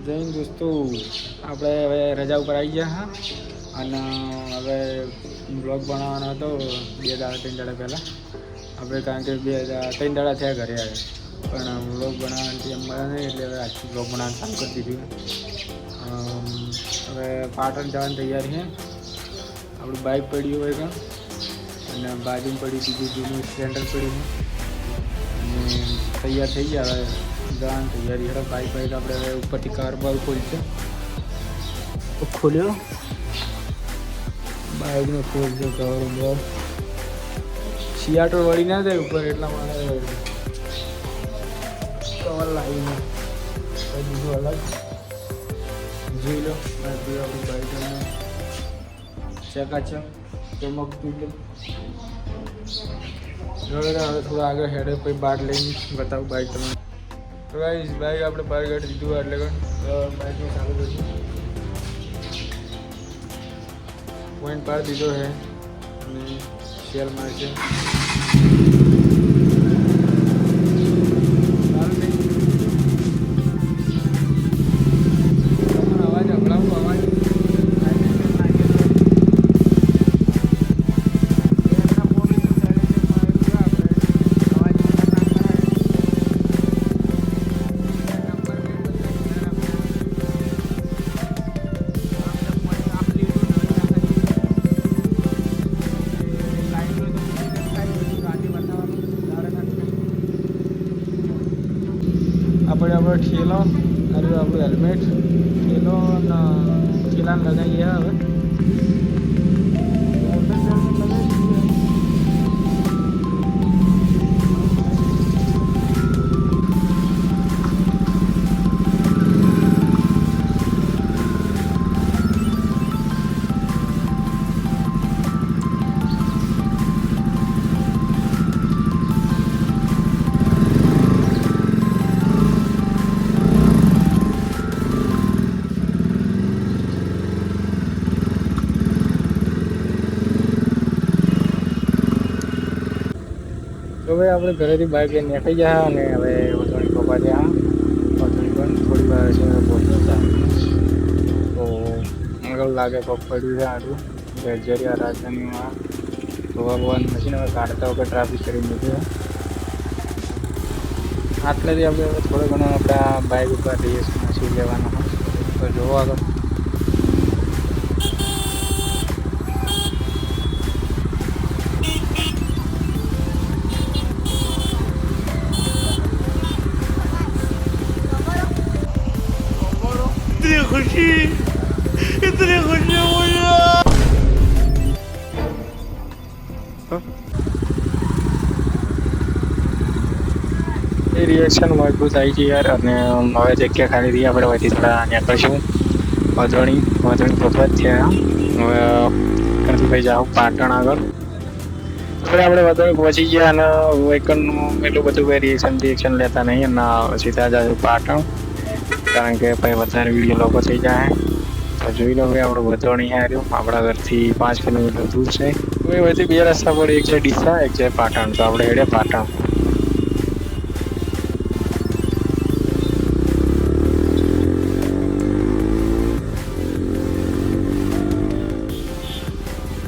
જૈન દોસ્તો આપણે હવે રજા ઉપર આવી ગયા હા અને હવે બ્લોગ બનાવવાનો હતો 2-3 દાડા પહેલાં આપણે કારણ કે 3 દાડા થયા ઘરે આવ્યા પણ બ્લોગ બનાવવાની એમ મળે નહીં એટલે હવે આજથી બ્લોગ બનાવવાનું ચાલુ કરી દીધું. હવે પાટણ જવાની તૈયારી છે. આપણું બાઇક પડ્યું હોય કાં અને બાજુમાં પડ્યું બીજું જૂનું સ્પ્લેન્ડર પડ્યું અને તૈયાર થઈ ગયા હવે જવાની તૈયારી હેડો. બાઇક આપણે હવે ઉપરથી કાર બાર ખોલશે ખોલ્યો બાઇકને ખોલશે કવર બાર શિયાટો વળી ના જાય ઉપર એટલા માટે કવર લાવીને બીજું અલગ જોઈ લો. આપણી બાઇકને ચકાચક ચમકતું છે. હવે થોડા આગળ હેડે પછી બહાર લઈને બતાવું બાઇક તમને. તો ગાઈસ બાઇક આપણે બહાર કાઢી દીધું એટલે બાઇકને ચાલુ કરીશું. પોઈન્ટ પાર દીધો છે અને શેલ મારશે. અવાજ હમણાં અવાજ આપણે ઠેલો અને આપણું હેલ્મેટ ઠેલો અને ઠેલાને લગાવીએ હવે. તો ભાઈ આપણે ઘરેથી બાઇક લઈને નીકળી ગયા અને હવે વસણી પપ્પા ત્યાં વસણી પણ થોડી વાર છે પહોંચતા તો આગળ લાગે પપ્પાડ્યું છે આટલું જર્જરિયા રાજધાનીમાં ધોવા બોવાનું મશીન હવે કાઢતા વખત ટ્રાફિક કરી મૂક્યું. આટલેથી આપણે થોડો ઘણો આપણા બાઇક ઉપર રહીએ મશીન લેવાનો તો જોવો આગળ. इतनी खुशी मुझे એ રિએક્શન મજબૂત આવી છે યાર. અને હવે જગ્યા ખાલી રહી આપણે વધી થોડા નીકળશું વધણી પપ્પત થયા. હવે ત્યાંથી ભાઈ જાઓ પાટણ આગળ. હવે આપણે વધણી પહોંચી ગયા અને વેકનનું એટલું બધું કંઈ રિએક્શન લેતા નહીં અને સીધા જાશું પાટણ કારણ કે ભાઈ વધારે વિડીયો લોકો થઈ જાય. તો જોઈ લો ભાઈ આપણું વધણી આવ્યું આપણા ઘરથી 5 કિલોમીટર દૂર છે. વહીથી 2 રસ્તા પડે, એક છે ડીસા એક છે પાટણ. તો આપણે હેડે પાટણ.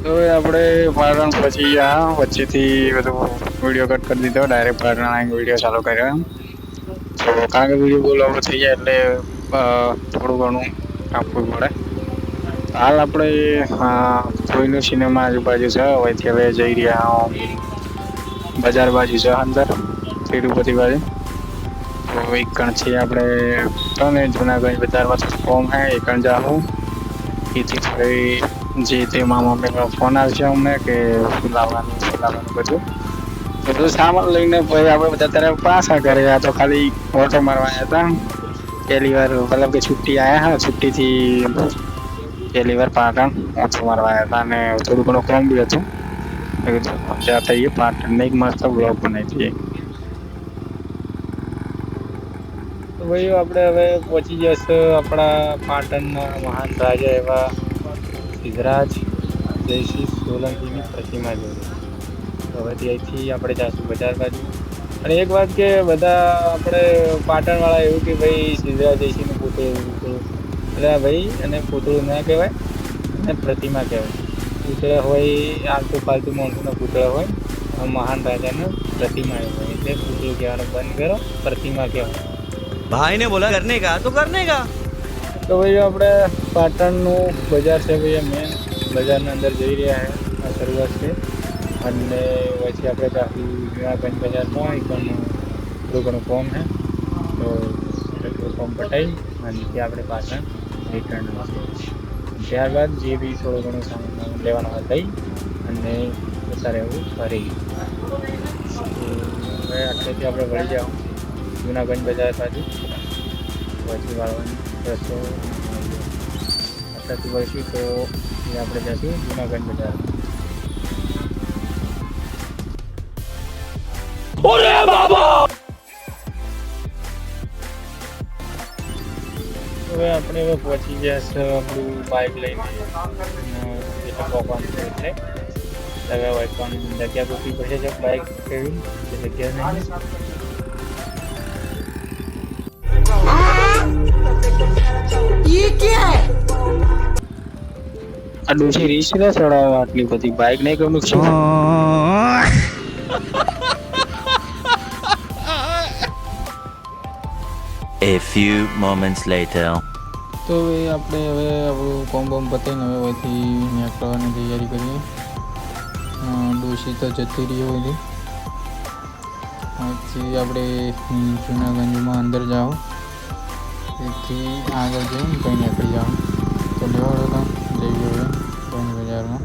તો આપણે પાટણ પહોંચી ગયા. વચ્ચેથી બધું વિડીયો કટ કરી દીધો, ડાયરેક્ટ પાટણ આવીને વિડીયો ચાલુ કર્યો. તો કારણ કે વિડીયો બહુ લાંબો થઈ જાય એટલે થોડું ઘણું આપવું પડે. હાલ આપણે કોઈનું સિનેમા આજુબાજુ છે. અહીંથી હવે જઈ રહ્યા બજાર બાજુ છે અંદર તિરુપતિ બાજુ. તો એક કણ છે આપણે તો ને જુનાગઢ બજારમાં ફોર્મ હે એ કણ જાઉં. એથી ફરી જે તે મારા મમ્મીનો ફોન આવશે અમને કે શું લાવવાનું બધું સામાન લઈને પછી આપણે બધા ત્યારે પાછા ઘરે ગયા. તો ખાલી ઓટો મારવા આવ્યા હતા પહેલી વાર, મતલબ કે છુટ્ટી આવ્યા હા છુટ્ટીથી પહેલી વાર પાટણ ઓટો મારવા આવ્યા હતા અને થોડું ઘણું કામ બી હતું. ત્યાં થઈએ પાટણને એક મસ્ત બ્લોગ બનાવી દઈએ. તો ભાઈ આપણે હવે પહોંચી જશે આપણા પાટણના મહાન રાજા એવા સિદ્ધરાજ જયસિંહ સોલંકીની પ્રતિમા જોડે. તો હવે ત્યાંથી આપણે જઈશું બજાર બાજુ. અને એક વાત કે બધા આપણે પાટણવાળા એવું કે ભાઈ સિદ્ધરાજ જયસિંહનું પૂતળું એટલે ભાઈ એને પૂતળું ના કહેવાય અને પ્રતિમા કહેવાય. પૂતળા હોય આલતુ ફાલતુ માણસોના પૂતળા હોય, મહાન રાજાના પ્રતિમા હોય એટલે પૂતળું કહેવાનું બંધ કરો, પ્રતિમા કહેવાય. भाई ने बोला करने का तो करने का. તો ભાઈ આપણે પાટણનું બજાર છે ભાઈ, મેન બજારના અંદર જઈ રહ્યા છે. આ શરૂઆત છે અને પછી આપણે ત્યાંથી જૂનાગંજ બજારમાં એક પણ થોડું ઘણું કોમ છે, તો એટલું કોમ પટાવી અને ત્યાં આપણે પાટણ રિટર્ન આવશે. ત્યારબાદ જે બી થોડું ઘણું સામાન લેવાનું હોય લઈ અને જતા રહેવું ફરી. હવે આટલેથી આપણે વળી જાઓ જૂનાગંજ બજાર બાજુ, પછી વાળવાનો રસ્તો આટલાથી વળીશું તો એ આપણે જઈશું જૂનાગંજ બજાર. હવે આપણે હવે પહોંચી ગયા છે આપણું બાઇક લઈને એટલે પહોંચવાનું છે એટલે હવે પણ જગ્યા ગોતવી પડશે છે બાઇક કેવી જગ્યા નહીં. આ ડોસી રીસ ના ચડાવવા આટલી બધી બાઇક નહીં કેવું નુકસાન. A few moments later. તો આપણે હવે આપણું કોમ બોમ પતાવીને હવે અહીંથી નીકળવાની તૈયારી કરીએ. ડોસી તો જતી રહી હોય અહીંથી આપણે જૂનાગંજમાં અંદર જાઓ, તેથી આગળ જઈને કંઈ નીકળી જાઓ. તો લેવાડો તો જઈએ હવે ગંજ બજારમાં.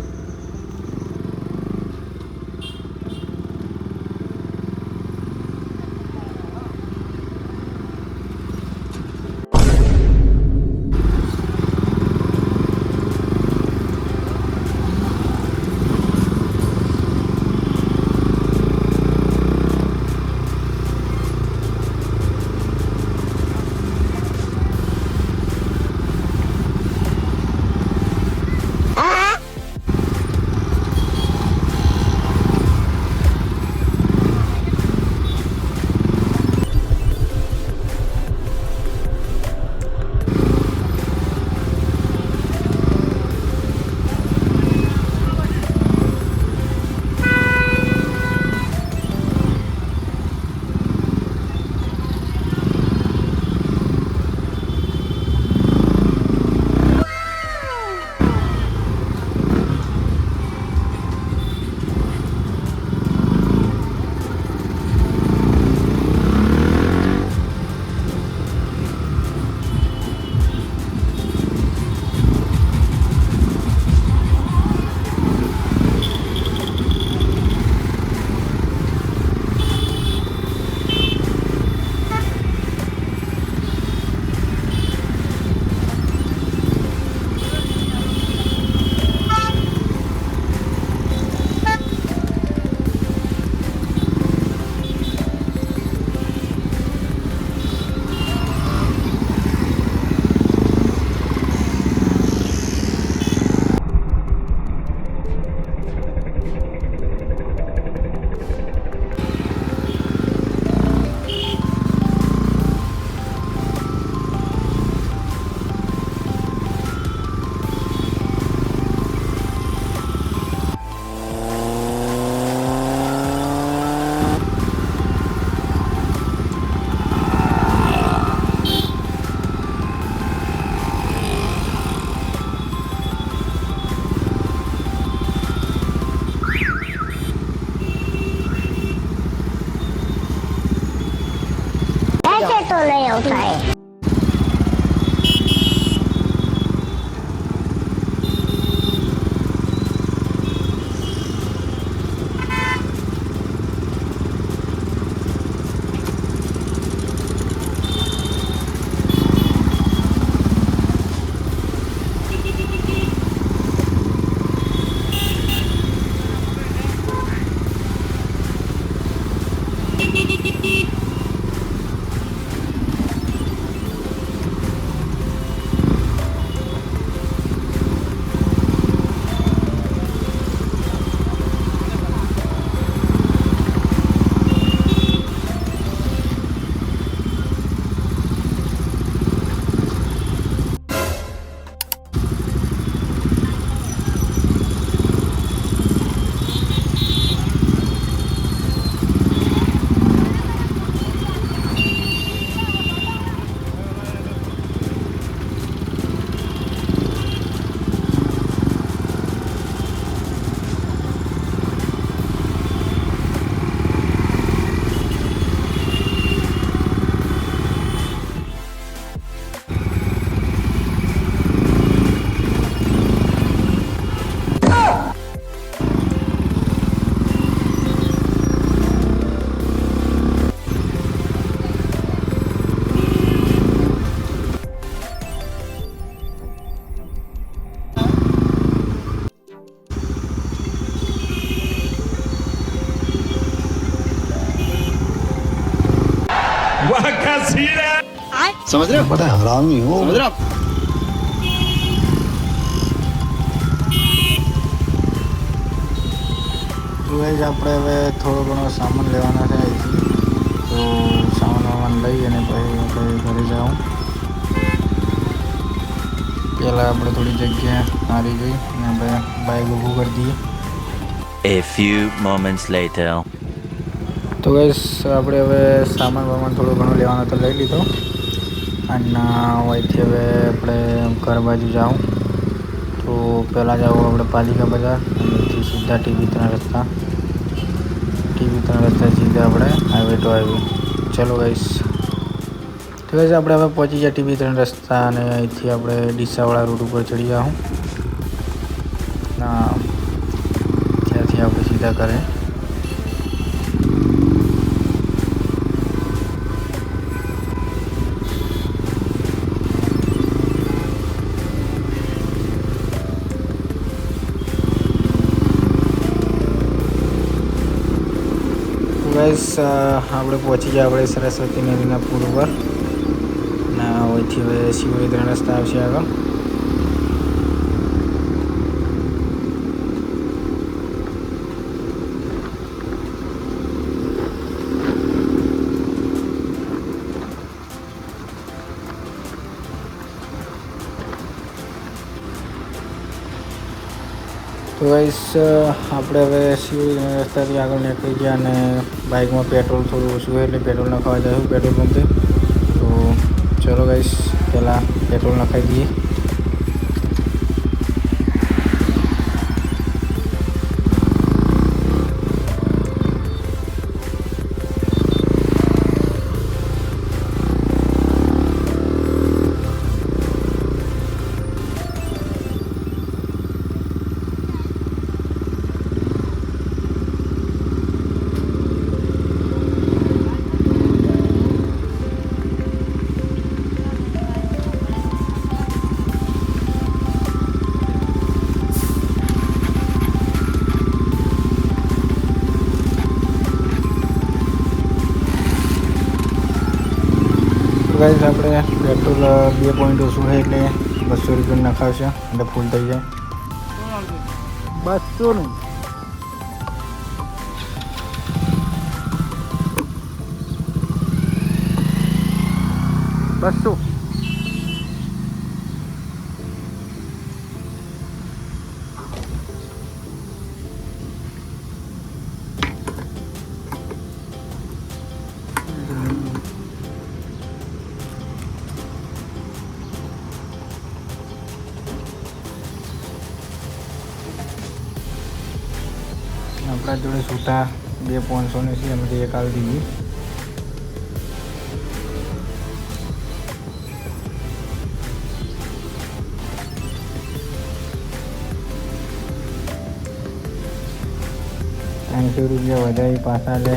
समझ रहे हो? बड़ा हरामी हो। समझ रहे हो आप? તો ગાઈસ આપણે હવે થોડો ઘણો સામાન લેવાના છે અહીંથી, તો સામાન લઈ અને પછી આપણે ઘરે જાઉં. પહેલાં આપણે થોડી જગ્યા સારી જોઈ અને આપણે બાઇક ઊભું કરી દઈએ. A few moments later. તો ગાઈસ આપણે હવે સામાન થોડો ઘણો લેવાનો તો લઈ લીધો અને અહીંથી હવે આપણે ઘર બાજુ જાઉં. તો પહેલાં જાઉં આપણે પાલિકા બજાર અને અહીંથી સીધા ટીવી 3 રસ્તા સીધા આપણે હાઈવે ટુ હાઈવે. ચલો ગાઈસ. તો ગાઈસ આપણે હવે પહોંચી ગયા ટીવી 3 રસ્તા અને અહીંથી આપણે ડીસાવાળા રોડ ઉપર ચડી જાઉં. ના ત્યાંથી આપણે સીધા ઘરે. ગાઈસ આપણે પહોંચી ગયા આપણે સરસ્વતી નદીના પુલ ઉપર અને અહીંથી હવે શિવરી 3 રસ્તા આવશે આગળ. તો ગાઈસ આપણે હવે શિવરી રસ્તાથી આગળ નીકળી ગયા અને બાઇકમાં પેટ્રોલ થોડું ઓછું હોય એટલે પેટ્રોલ નખાવા જઈશું પેટ્રોલ પંપે. તો ચલો ગાઈસ પહેલાં પેટ્રોલ નખાવી દઈએ. ગાઈસ આપણે પેટ્રોલ 2 પોઈન્ટ ઓછું છે એટલે 200 રૂપિયા નખાવશે એટલે ફૂલ થઈ જાય. 200 નહીં 200. આપણા જોડે છૂટા 2 500ની છે એમાંથી એક આવી દીધી. ₹300 વધારી પાછા લે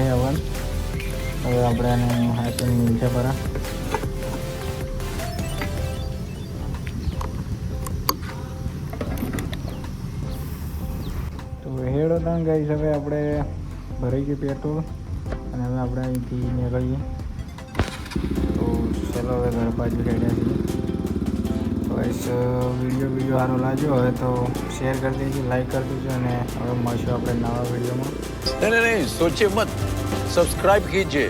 હવે આપણે આને હાથે મિલશે પરા. તો હેડો તાન ગાઈસ હવે આપણે ભરાઈ ગયું પેટ્રોલ અને હવે આપણે અહીંથી નીકળીએ. તો ચલો હવે ઘર બાજુ હેડ્યા છીએ. તો ગાઈસ વિડીયો સારો લાગ્યો હોય તો શેર કરી દેજો, લાઈક કરી દેજો અને હવે મળશું આપણે નવા વિડીયોમાં. नहीं नहीं नहीं सोचिए मत सब्सक्राइब कीजिए.